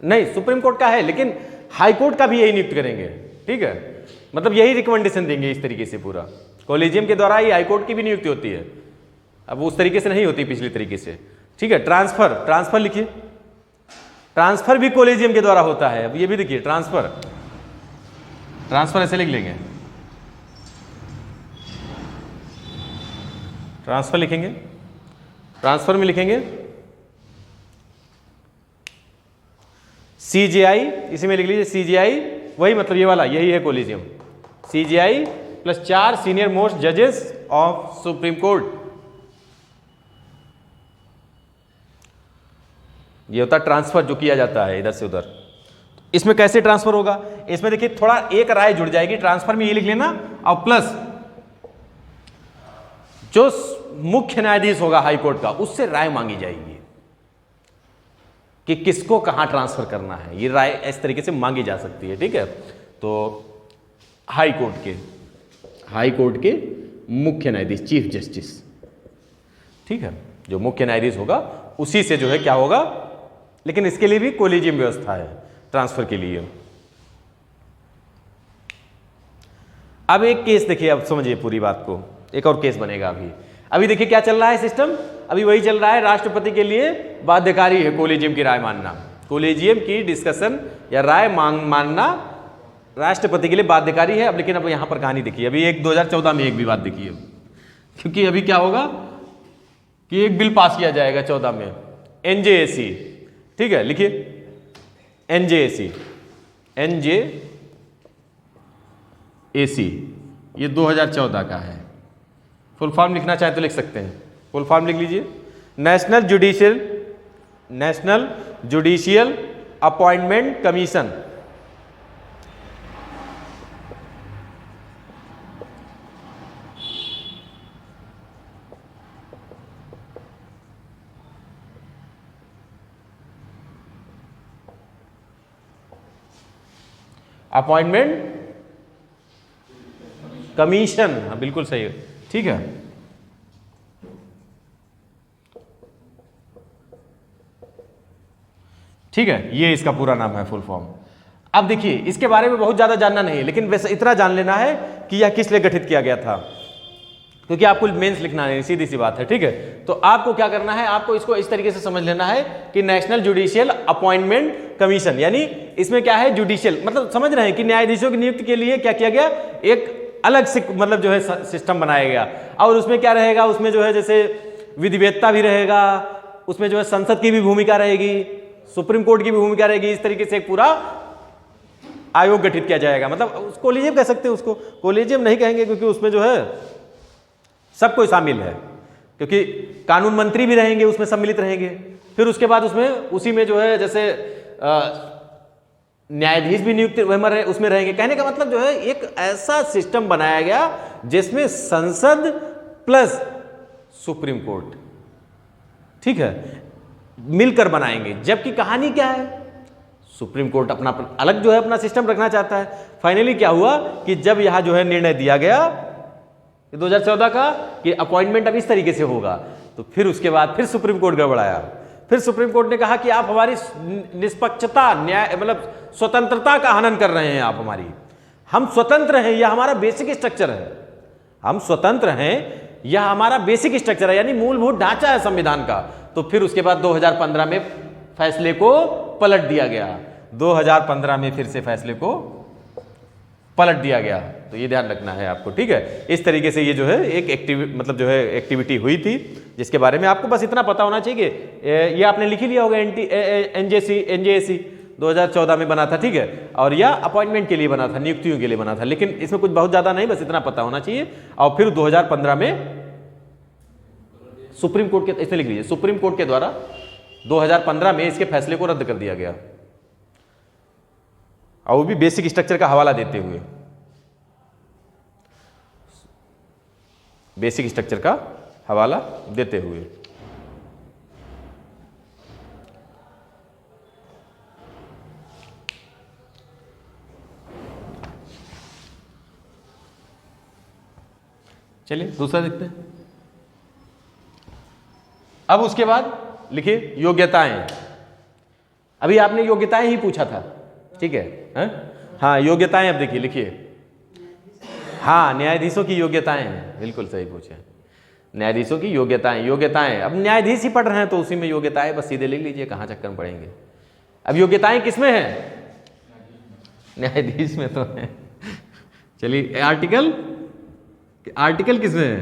नहीं सुप्रीम कोर्ट का है, लेकिन हाई कोर्ट का भी यही नियुक्त करेंगे, ठीक है, मतलब यही रिकमेंडेशन देंगे इस तरीके से पूरा। कॉलेजियम के द्वारा ही हाई कोर्ट की भी नियुक्ति होती है, अब उस तरीके से नहीं होती पिछली तरीके से, ठीक है। ट्रांसफर, ट्रांसफर लिखिए, ट्रांसफर भी कॉलेजियम के द्वारा होता है। अब ये भी देखिए ट्रांसफर, ट्रांसफर ऐसे लिख लेंगे, ट्रांसफर लिखेंगे, ट्रांसफर में लिखेंगे सीजीआई, इसी में लिख लीजिए सीजीआई, वही मतलब ये वाला, यही है collegium, CJI plus 4 senior most जजेस ऑफ सुप्रीम कोर्ट। ये होता ट्रांसफर जो किया जाता है इधर से उधर। इसमें कैसे ट्रांसफर होगा, इसमें देखिए थोड़ा एक राय जुड़ जाएगी, ट्रांसफर में ये लिख लेना, और प्लस जो मुख्य न्यायाधीश होगा हाई कोर्ट का उससे राय मांगी जाएगी कि किसको कहां ट्रांसफर करना है। ये राय इस तरीके से मांगी जा सकती है, ठीक है। तो हाई कोर्ट के मुख्य न्यायाधीश, चीफ जस्टिस, ठीक है, जो मुख्य न्यायाधीश होगा उसी से जो है क्या होगा, लेकिन इसके लिए भी कोलिजियम व्यवस्था है ट्रांसफर के लिए। अब एक केस देखिए, अब समझिए पूरी बात को, एक और केस बनेगा अभी देखिए क्या चल रहा है सिस्टम, अभी वही चल रहा है। राष्ट्रपति के लिए बाध्यकारी है कोलिजियम की राय मानना, कोलिजियम की डिस्कशन या राय मानना राष्ट्रपति के लिए बाध्यकारी है। अब लेकिन अब यहां पर कहानी देखिए, अभी 2014 में एक विवाद देखिए, क्योंकि अभी क्या होगा कि एक बिल पास किया जाएगा 14 में, NJAC, ठीक है, लिखिए NJAC, ये 2014 का है। फुल फॉर्म लिखना चाहे तो लिख सकते हैं, फुल फॉर्म लिख लीजिए, national judicial appointment commission. Appointment commission, हाँ बिल्कुल सही है, ठीक है। ठीक है, ये इसका पूरा नाम है, फुल फॉर्म। अब देखिए इसके बारे में बहुत ज्यादा जानना नहीं है, लेकिन वैसे इतना जान लेना है कि यह किस लिए गठित किया गया था, क्योंकि आपको मेंस लिखना नहीं, सीधी सी बात है, ठीक है। तो आपको क्या करना है, आपको इसको इस तरीके से समझ लेना है कि नेशनल जुडिशियल अपॉइंटमेंट कमीशन, यानी इसमें क्या है, जुडिशियल मतलब समझ रहे हैं कि न्यायाधीशों की नियुक्ति के लिए क्या किया गया, एक अलग से मतलब जो है सिस्टम बनाया गया। और उसमें क्या रहेगा, उसमें जो है जैसे विधिवेत्ता भी रहेगा, उसमें जो है संसद की भी भूमिका रहेगी, सुप्रीम कोर्ट की भी भूमिका रहेगी। इस तरीके से एक पूरा आयोग गठित किया जाएगा। मतलब कोलिजियम कह सकते हैं उसको, कोलिजियम नहीं कहेंगे क्योंकि उसमें जो है सब कोई शामिल है, क्योंकि कानून मंत्री भी रहेंगे उसमें सम्मिलित रहेंगे। फिर उसके बाद उसमें उसी में जो है जैसे न्यायाधीश भी नियुक्त उसमें रहेंगे। कहने का मतलब जो है एक ऐसा सिस्टम बनाया गया जिसमें संसद प्लस सुप्रीम कोर्ट, ठीक है, मिलकर बनाएंगे। जबकि कहानी क्या है, सुप्रीम कोर्ट अपना अलग जो है अपना सिस्टम रखना चाहता है। फाइनली क्या हुआ कि जब यहां जो है निर्णय दिया गया 2014 का कि अपॉइंटमेंट अब इस तरीके से होगा, तो फिर उसके बाद फिर सुप्रीम कोर्ट गड़बड़ाया। फिर सुप्रीम कोर्ट ने कहा कि आप हमारी निष्पक्षता, न्याय मतलब स्वतंत्रता का हनन कर रहे हैं आप हमारी। हम स्वतंत्र हैं, यह हमारा बेसिक स्ट्रक्चर है, हम स्वतंत्र हैं, यह हमारा बेसिक स्ट्रक्चर है, यानी मूलभूत ढांचा है संविधान का। तो फिर उसके बाद 2015 में फैसले को पलट दिया गया, 2015 में फिर से फैसले को पलट दिया गया। तो ये ध्यान रखना है आपको, ठीक है। इस तरीके से ये जो है एक एक्टिविटी हुई थी, जिसके बारे में आपको बस इतना पता होना चाहिए। ये आपने लिख ही लिया होगा, NJAC 2014 में बना था, ठीक है, और यह अपॉइंटमेंट के लिए बना था, नियुक्तियों के लिए बना था, लेकिन इसमें कुछ बहुत ज्यादा नहीं, बस इतना पता होना चाहिए। और फिर 2015 में सुप्रीम कोर्ट के, इसमें लिख लीजिए, सुप्रीम कोर्ट के द्वारा 2015 में इसके फैसले को रद्द कर दिया गया, और वो भी बेसिक स्ट्रक्चर का हवाला देते हुए, बेसिक स्ट्रक्चर का हवाला देते हुए। चलिए दूसरा देखते हैं। अब उसके बाद लिखिए योग्यताएं। अभी आपने योग्यताएं ही पूछा था, ठीक है, हाँ योग्यताएं। अब देखिए लिखिए, हाँ न्यायाधीशों की योग्यताएं, बिल्कुल सही पूछे, न्यायाधीशों की योग्यताएं। अब न्यायाधीश ही पढ़ रहे हैं तो उसी में योग्यताएं बस सीधे लिख लीजिए, कहाँ चक्कर में पड़ेंगे। अब योग्यताएं किसमें है, न्यायाधीश में तो है। चलिए आर्टिकल किसमें है,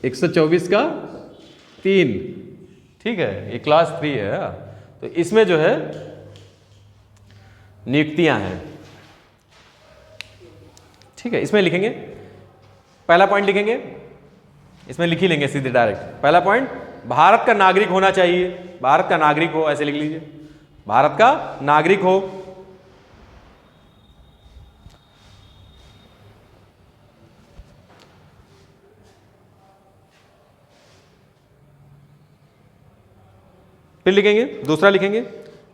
124 का 3, ठीक है, ये क्लास 3 है। तो इसमें जो है नियुक्तियां हैं, ठीक है, इसमें लिखेंगे, पहला पॉइंट लिखेंगे, इसमें लिख ही लेंगे सीधे डायरेक्ट। पहला पॉइंट, भारत का नागरिक होना चाहिए, भारत का नागरिक हो, ऐसे लिख लीजिए, भारत का नागरिक हो। फिर लिखेंगे, दूसरा लिखेंगे,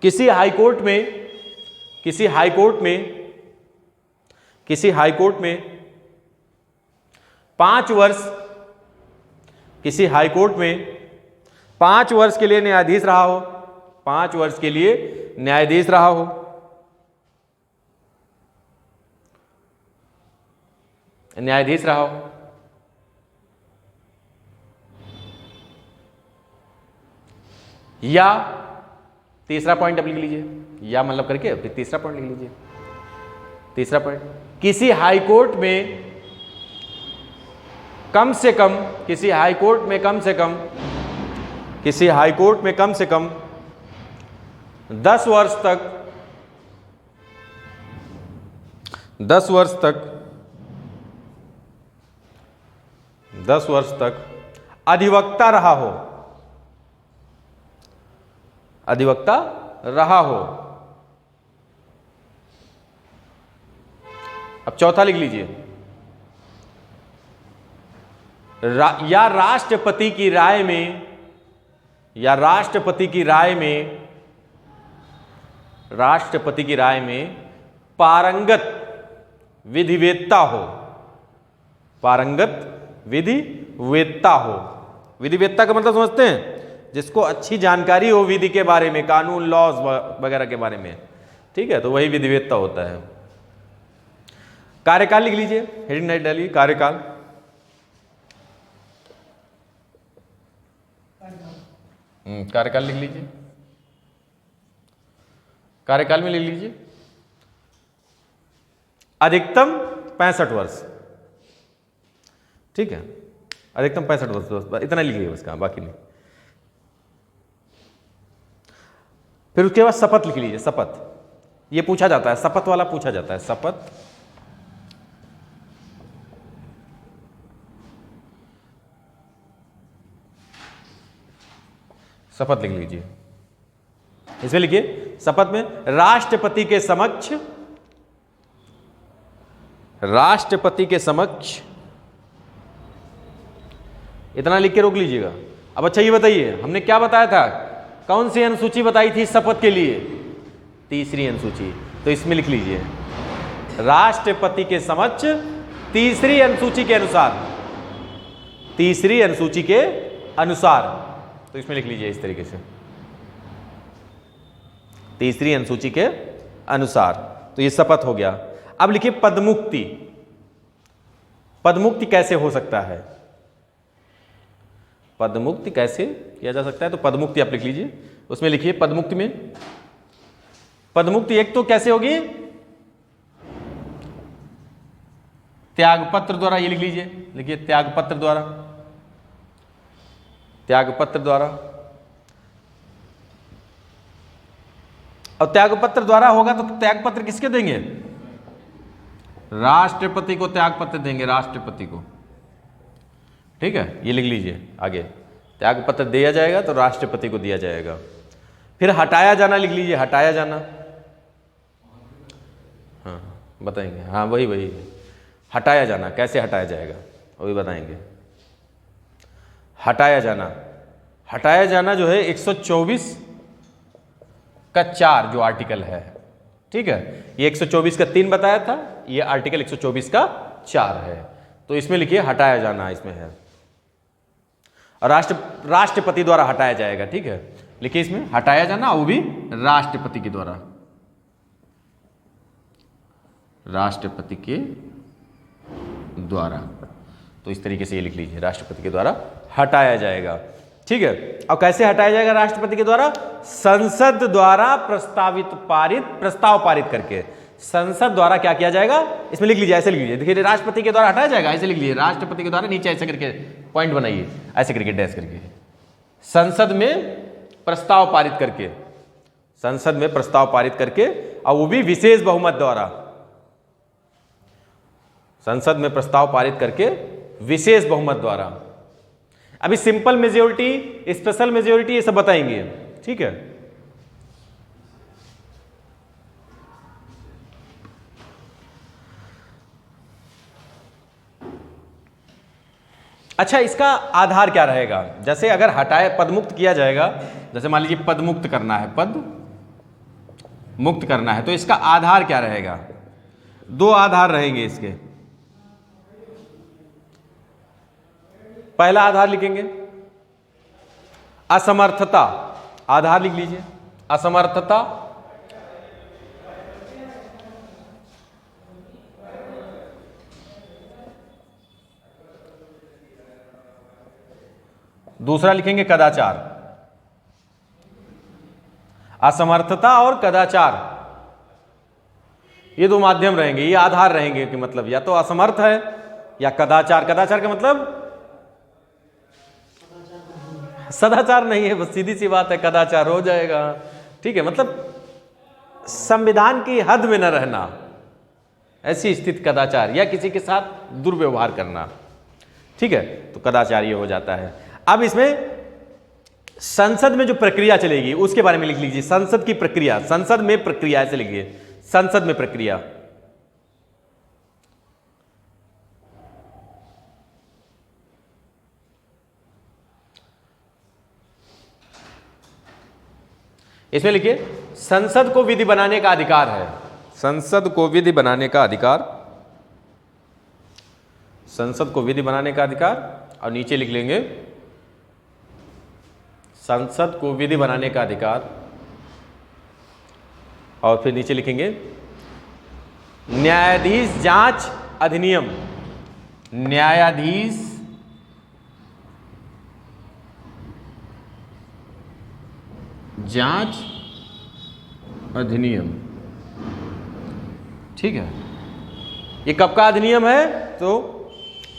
किसी हाईकोर्ट में, किसी हाईकोर्ट में, किसी हाईकोर्ट में 5 वर्ष, किसी हाईकोर्ट में 5 वर्ष के लिए न्यायाधीश रहा हो, 5 वर्ष के लिए न्यायाधीश रहा हो, न्यायाधीश रहा हो, या तीसरा पॉइंट अब लिख लीजिए, या मतलब करके फिर तीसरा पॉइंट लिख लीजिए। तीसरा पॉइंट, किसी हाईकोर्ट में कम से कम, किसी हाईकोर्ट में कम से कम, किसी हाईकोर्ट में कम से कम 10 वर्ष तक, 10 वर्ष तक, 10 वर्ष तक अधिवक्ता रहा हो, अधिवक्ता रहा हो। अब चौथा लिख लीजिए, या राष्ट्रपति की राय में, या राष्ट्रपति की राय में, राष्ट्रपति की राय में पारंगत विधिवेत्ता हो, पारंगत विधिवेत्ता हो। विधिवेत्ता का मतलब समझते हैं, जिसको अच्छी जानकारी हो विधि के बारे में, कानून, लॉज वगैरह के बारे में, ठीक है, तो वही विधिवेत्ता होता है। कार्यकाल लिख लीजिए, हेडिंग नहीं डालिए, कार्यकाल। कार्यकाल लिख लीजिए, कार्यकाल में लिख लीजिए अधिकतम 65 वर्ष, ठीक है, अधिकतम 65 वर्ष, इतना लिखिए उसका, बाकी नहीं। फिर उसके बाद शपथ लिख लीजिए, शपथ, ये पूछा जाता है, शपथ वाला पूछा जाता है, शपथ। शपथ लिख लीजिए, इसमें लिखिए, शपथ में राष्ट्रपति के समक्ष, राष्ट्रपति के समक्ष, इतना लिख के रोक लीजिएगा। अब अच्छा ये बताइए, हमने क्या बताया था, कौन सी अनुसूची बताई थी शपथ के लिए? तीसरी अनुसूची, तो इसमें लिख लीजिए राष्ट्रपति के समक्ष तीसरी अनुसूची के अनुसार, तीसरी अनुसूची के अनुसार, तो इसमें लिख लीजिए इस तरीके से, तीसरी अनुसूची के अनुसार। तो ये शपथ हो गया। अब लिखिए पदमुक्ति। पदमुक्ति कैसे हो सकता है, पदमुक्ति कैसे किया जा सकता है? तो पदमुक्ति आप लिख लीजिए, उसमें लिखिए पदमुक्ति में, पदमुक्ति एक तो कैसे होगी, त्यागपत्र द्वारा, ये लिख लीजिए, लिखिए त्यागपत्र द्वारा, त्यागपत्र द्वारा। और त्यागपत्र द्वारा होगा तो त्यागपत्र किसके देंगे? राष्ट्रपति को त्यागपत्र देंगे, राष्ट्रपति को, ठीक है, ये लिख लीजिए आगे, त्यागपत्र दिया जाएगा तो राष्ट्रपति को दिया जाएगा। फिर हटाया जाना लिख लीजिए, हटाया जाना, हाँ बताएंगे, हाँ वही वही, हटाया जाना कैसे हटाया जाएगा वो भी बताएंगे। हटाया जाना, हटाया जाना जो है 124 का 4 जो आर्टिकल है, ठीक है, ये 124 का 3 बताया था, ये आर्टिकल 124 का 4 है, तो इसमें लिखिए हटाया जाना, इसमें है, और राष्ट्रपति द्वारा हटाया जाएगा, ठीक है, लिखिए इसमें हटाया जाना, वो भी राष्ट्रपति के द्वारा, राष्ट्रपति के द्वारा। तो इस तरीके से ये लिख लीजिए, राष्ट्रपति के द्वारा हटाया जाएगा, ठीक है। और कैसे हटाया जाएगा राष्ट्रपति के द्वारा? संसद द्वारा प्रस्ताव पारित करके, संसद द्वारा क्या किया जाएगा, इसमें लिख लीजिए, ऐसे लिख लीजिए, देखिए राष्ट्रपति के द्वारा हटाया जाएगा, ऐसे लिख लीजिए, राष्ट्रपति के द्वारा, नीचे ऐसे करके पॉइंट बनाइए, ऐसे करके डैश करके, संसद में प्रस्ताव पारित करके, संसद में प्रस्ताव पारित करके, और वो भी विशेष बहुमत द्वारा, संसद में प्रस्ताव पारित करके विशेष बहुमत द्वारा। अभी सिंपल मेजोरिटी, स्पेशल मेजोरिटी, ये सब बताएंगे, ठीक है। अच्छा, इसका आधार क्या रहेगा? जैसे अगर हटाए पदमुक्त किया जाएगा, जैसे मान लीजिए पदमुक्त करना है, पद मुक्त करना है, तो इसका आधार क्या रहेगा? दो आधार रहेंगे इसके। पहला आधार लिखेंगे असमर्थता, आधार लिख लीजिए असमर्थता। दूसरा लिखेंगे कदाचार। असमर्थता और कदाचार, ये दो माध्यम रहेंगे, ये आधार रहेंगे कि मतलब या तो असमर्थ है या कदाचार। कदाचार का मतलब सदाचार नहीं है, बस सीधी सी बात है, कदाचार हो जाएगा, ठीक है। मतलब संविधान की हद में न रहना, ऐसी स्थिति कदाचार, या किसी के साथ दुर्व्यवहार करना, ठीक है, तो कदाचार ये हो जाता है। अब इसमें संसद में जो प्रक्रिया चलेगी उसके बारे में लिख लीजिए। संसद की प्रक्रिया, संसद में प्रक्रिया ऐसे लिखिए, संसद में प्रक्रिया। इसमें लिखिए संसद को विधि बनाने का अधिकार है। संसद को विधि बनाने का अधिकार, संसद को विधि बनाने का अधिकार, और नीचे लिख लेंगे संसद को विधि बनाने का अधिकार, और फिर नीचे लिखेंगे न्यायाधीश जांच अधिनियम। न्यायाधीश जांच अधिनियम, ठीक है। ये कब का अधिनियम है? तो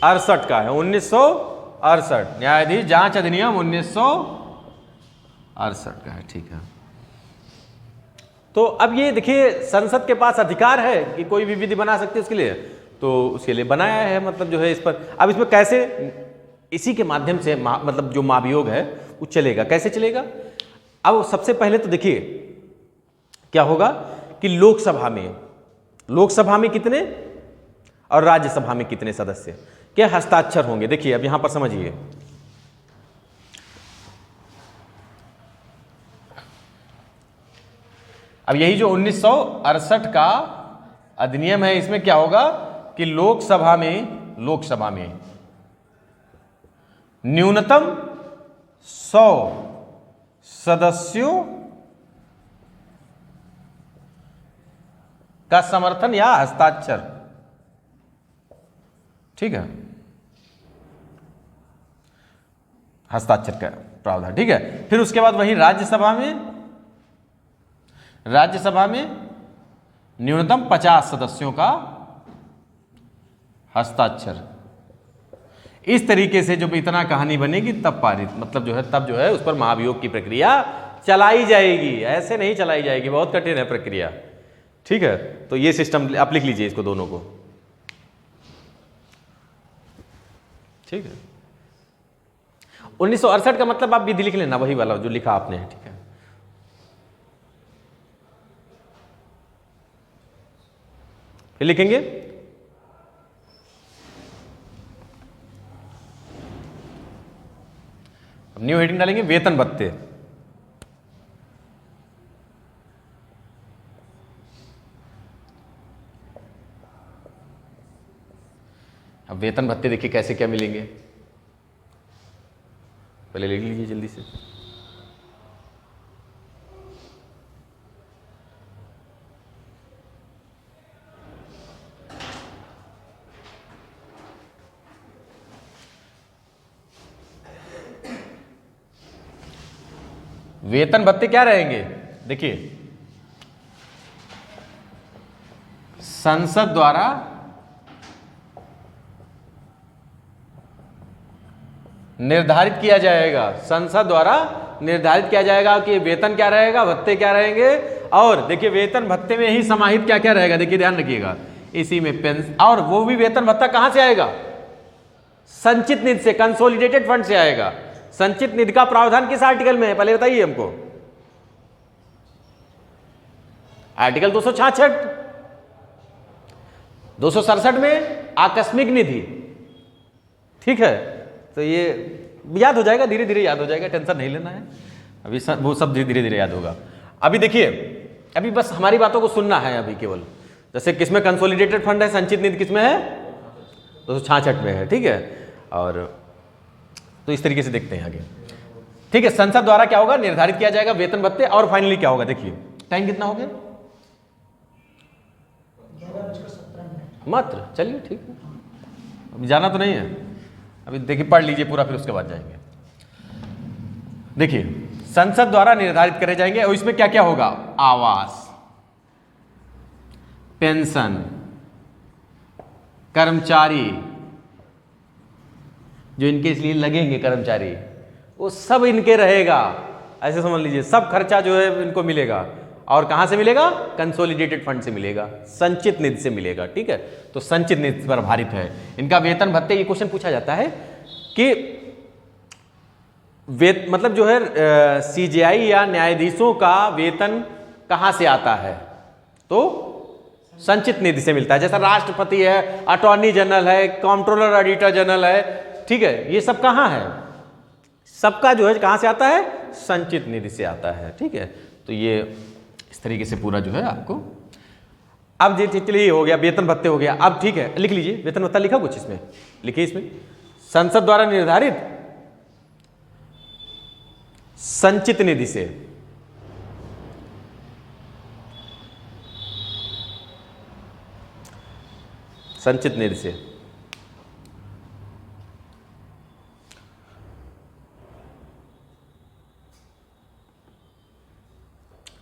68 का है, 1968। न्यायाधीश जांच अधिनियम 1968 का है, ठीक है। तो अब ये देखिए संसद के पास अधिकार है कि कोई भी विधि बना सकती है उसके लिए, तो उसके लिए बनाया है, मतलब जो है इस पर। अब इसमें कैसे, इसी के माध्यम से मतलब जो महाभियोग है वो चलेगा, कैसे चलेगा? अब सबसे पहले तो देखिए क्या होगा कि लोकसभा में कितने और राज्यसभा में कितने सदस्य के हस्ताक्षर होंगे। देखिए अब यहां पर समझिए, अब यही जो 1968 का अधिनियम है, इसमें क्या होगा कि लोकसभा में न्यूनतम 100 सदस्यों का समर्थन या हस्ताक्षर, ठीक है, हस्ताक्षर का प्रावधान, ठीक है। फिर उसके बाद वही राज्यसभा में न्यूनतम 50 सदस्यों का हस्ताक्षर। इस तरीके से जब इतना कहानी बनेगी तब पारित, मतलब जो है तब जो है उस पर महाभियोग की प्रक्रिया चलाई जाएगी। ऐसे नहीं चलाई जाएगी, बहुत कठिन है प्रक्रिया, ठीक है। तो ये सिस्टम आप लिख लीजिए इसको दोनों को, ठीक है। 1968 का मतलब आप विधि लिख लेना, वही वाला जो लिखा आपने है, ठीक है। फिर लिखेंगे अब न्यू हेडिंग डालेंगे वेतन भत्ते। अब वेतन भत्ते देखिए कैसे क्या मिलेंगे, पहले लिख लीजिए जल्दी से। वेतन भत्ते क्या रहेंगे? देखिए संसद द्वारा निर्धारित किया जाएगा, संसद द्वारा निर्धारित किया जाएगा कि वेतन क्या रहेगा, भत्ते क्या रहेंगे। और देखिए वेतन भत्ते में ही समाहित क्या क्या रहेगा, देखिए ध्यान रखिएगा। इसी में पेंशन, और वो भी वेतन भत्ता कहां से आएगा? संचित निधि से, कंसोलिडेटेड फंड से आएगा। संचित निधि का प्रावधान किस आर्टिकल में है, पहले बताइए हमको। आर्टिकल 266, 267 में आकस्मिक निधि। ठीक है, तो ये याद हो जाएगा, धीरे धीरे याद हो जाएगा, टेंशन नहीं लेना है, अभी वो सब धीरे धीरे याद होगा। अभी देखिए, अभी बस हमारी बातों को सुनना है अभी केवल। जैसे किसमें कंसोलिडेटेड फंड है, संचित निधि किसमें है? 266 में है। ठीक है, और तो इस तरीके से देखते हैं आगे। ठीक है, संसद द्वारा क्या होगा, निर्धारित किया जाएगा वेतन भत्ते। और फाइनली क्या होगा, देखिए टाइम कितना हो गया? 11:17 मात्र, चलिए ठीक है, अभी जाना तो नहीं है, अभी देखिए पढ़ लीजिए पूरा, फिर उसके बाद जाएंगे। देखिए, संसद द्वारा निर्धारित करे जाएंगे, और इसमें क्या क्या होगा? आवास, पेंशन, कर्मचारी जो इनके इसलिए लगेंगे कर्मचारी, वो सब इनके रहेगा, ऐसे समझ लीजिए। सब खर्चा जो है इनको मिलेगा, और कहां से मिलेगा? कंसोलिडेटेड फंड से मिलेगा, संचित निधि से मिलेगा। ठीक है, तो संचित निधि पर आधारित है इनका वेतन भत्ते। ये क्वेश्चन पूछा जाता है कि मतलब जो है सीजेआई या न्यायाधीशों का वेतन कहां से आता है? तो संचित निधि से मिलता है। जैसा राष्ट्रपति है, अटॉर्नी जनरल है, कंट्रोलर ऑडिटर जनरल है, ठीक है, ये सब कहां है? सबका जो है कहां से आता है? संचित निधि से आता है। ठीक है, तो ये इस तरीके से पूरा जो है आपको। अब चलिए हो गया, वेतन भत्ते हो गया। अब ठीक है, लिख लीजिए, वेतन भत्ता लिखा कुछ इसमें, लिखिए इसमें, संसद द्वारा निर्धारित संचित निधि से संचित निधि से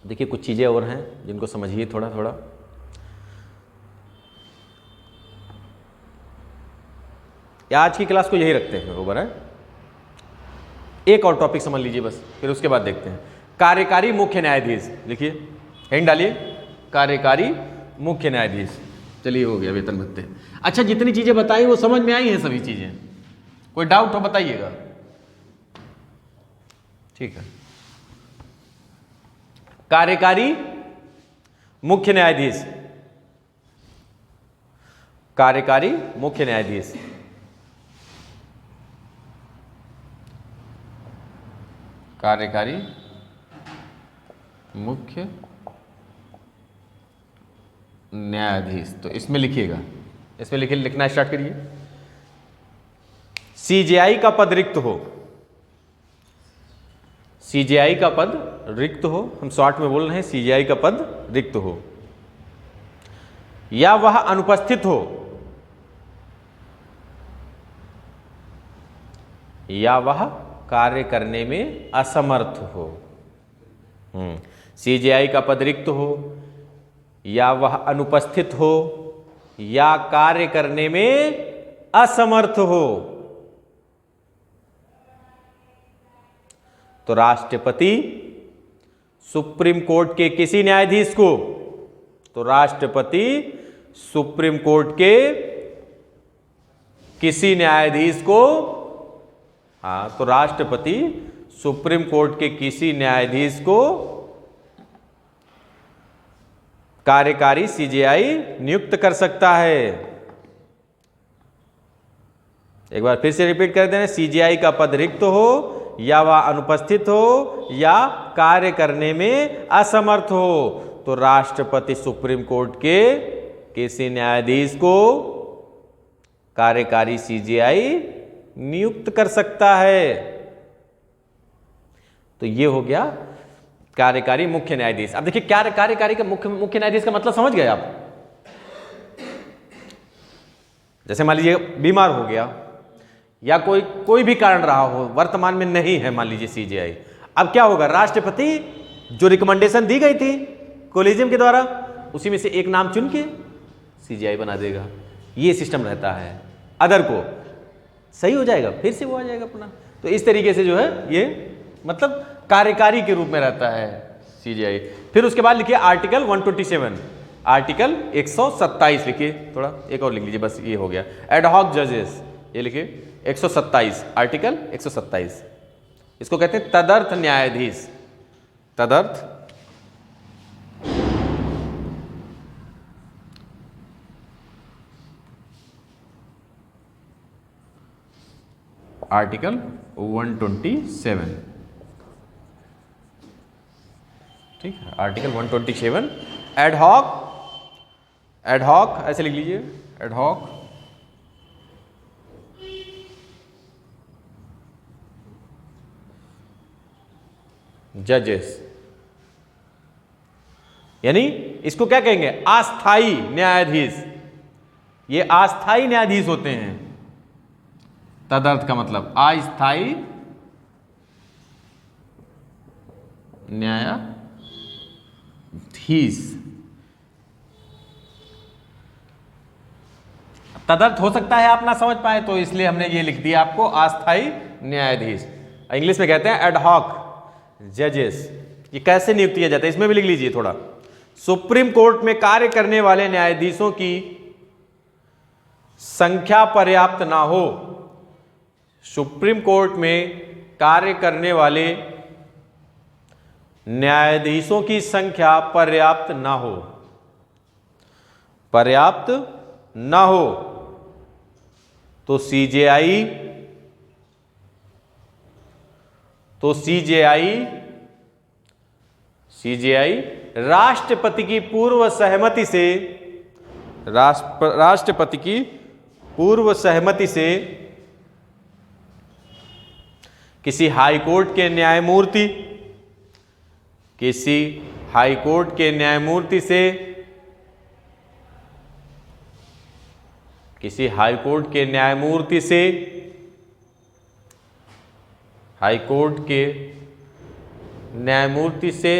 देखिए कुछ चीजें और हैं जिनको समझिए थोड़ा थोड़ा। या आज की क्लास को यही रखते हैं, ओवर है। एक और टॉपिक समझ लीजिए बस, फिर उसके बाद देखते हैं। कार्यकारी मुख्य न्यायाधीश, लिखिए, हेडिंग डालिए, कार्यकारी मुख्य न्यायाधीश। चलिए हो गया वेतन भत्ते। अच्छा, जितनी चीजें बताई वो समझ में आई हैं सभी चीजें? कोई डाउट हो बताइएगा। ठीक है, कार्यकारी मुख्य न्यायाधीश, कार्यकारी मुख्य न्यायाधीश, कार्यकारी मुख्य न्यायाधीश। तो इसमें लिखिएगा, इसमें लिखिए, लिखना स्टार्ट करिए। सीजेआई का पद रिक्त हो, सीजेआई का पद रिक्त हो, हम शॉर्ट में बोल रहे हैं, सीजेआई का पद रिक्त हो, या वह अनुपस्थित हो, या वह कार्य करने में असमर्थ हो। सीजेआई का पद रिक्त हो, या वह अनुपस्थित हो, या कार्य करने में असमर्थ हो, तो राष्ट्रपति सुप्रीम कोर्ट के किसी न्यायाधीश को, तो राष्ट्रपति सुप्रीम कोर्ट के किसी न्यायाधीश को, हाँ, तो राष्ट्रपति सुप्रीम कोर्ट के किसी न्यायाधीश को कार्यकारी सीजेआई नियुक्त कर सकता है। एक बार फिर से रिपीट कर दें, सीजेआई का पद रिक्त हो, या वह अनुपस्थित हो, या कार्य करने में असमर्थ हो, तो राष्ट्रपति सुप्रीम कोर्ट के किसी न्यायाधीश को कार्यकारी सीजेआई नियुक्त कर सकता है। तो ये हो गया कार्यकारी मुख्य न्यायाधीश। अब देखिए, क्या कार्यकारी का मुख्य न्यायाधीश का मतलब समझ गए आप? जैसे मान लीजिए बीमार हो गया, या कोई भी कारण रहा हो, वर्तमान में नहीं है मान लीजिए सीजेआई, अब क्या होगा? राष्ट्रपति जो रिकमेंडेशन दी गई थी कोलिजियम के द्वारा, उसी में से एक नाम चुन के सीजेआई बना देगा। ये सिस्टम रहता है। अदर को सही हो जाएगा, फिर से वो आ जाएगा अपना। तो इस तरीके से जो है ये मतलब कार्यकारी के रूप में रहता है सीजेआई। फिर उसके बाद लिखिए आर्टिकल 127, आर्टिकल 127 लिखिए, थोड़ा एक और लिख लीजिए, बस ये हो गया। एडहॉक जजेस, ये लिखिए 127, आर्टिकल 127, इसको कहते हैं तदर्थ न्यायाधीश। तदर्थ आर्टिकल 127, ठीक है, आर्टिकल 127। एडहॉक, एडहॉक ऐसे लिख लीजिए, एडहॉक जजेस, यानी इसको क्या कहेंगे, अस्थाई न्यायाधीश। ये अस्थाई न्यायाधीश होते हैं। तदर्थ का मतलब अस्थाई न्यायाधीश। तदर्थ हो सकता है आप ना समझ पाए, तो इसलिए हमने ये लिख दिया आपको अस्थाई न्यायाधीश। इंग्लिश में कहते हैं एडहॉक जजेस। ये कैसे नियुक्त किया जाता है, इसमें भी लिख लीजिए थोड़ा। सुप्रीम कोर्ट में कार्य करने वाले न्यायाधीशों की संख्या पर्याप्त ना हो, सुप्रीम कोर्ट में कार्य करने वाले न्यायाधीशों की संख्या पर्याप्त ना हो, पर्याप्त ना हो तो सीजेआई, सीजेआई राष्ट्रपति की पूर्व सहमति से, राष्ट्रपति की पूर्व सहमति से किसी हाई कोर्ट के न्यायमूर्ति, किसी हाई कोर्ट के न्यायमूर्ति से, किसी हाई कोर्ट के न्यायमूर्ति से, हाई कोर्ट के न्यायमूर्ति से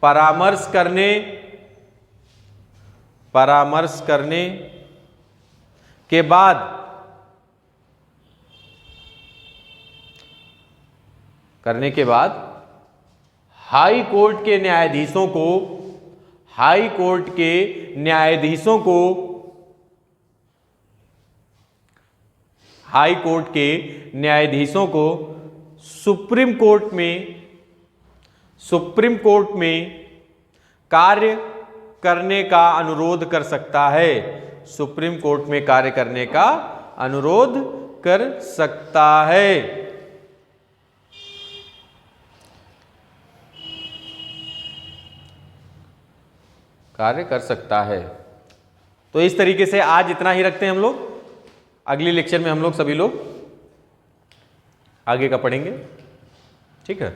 परामर्श करने के बाद हाई कोर्ट के न्यायाधीशों को, हाई कोर्ट के न्यायाधीशों को, हाई कोर्ट के न्यायाधीशों को सुप्रीम कोर्ट में कार्य करने का अनुरोध कर सकता है, सुप्रीम कोर्ट में कार्य करने का अनुरोध कर सकता है। कार्य कर सकता है। तो इस तरीके से आज इतना ही रखते हैं हम लोग। अगली लेक्चर में हम लोग सभी लोग आगे का पढ़ेंगे, ठीक है।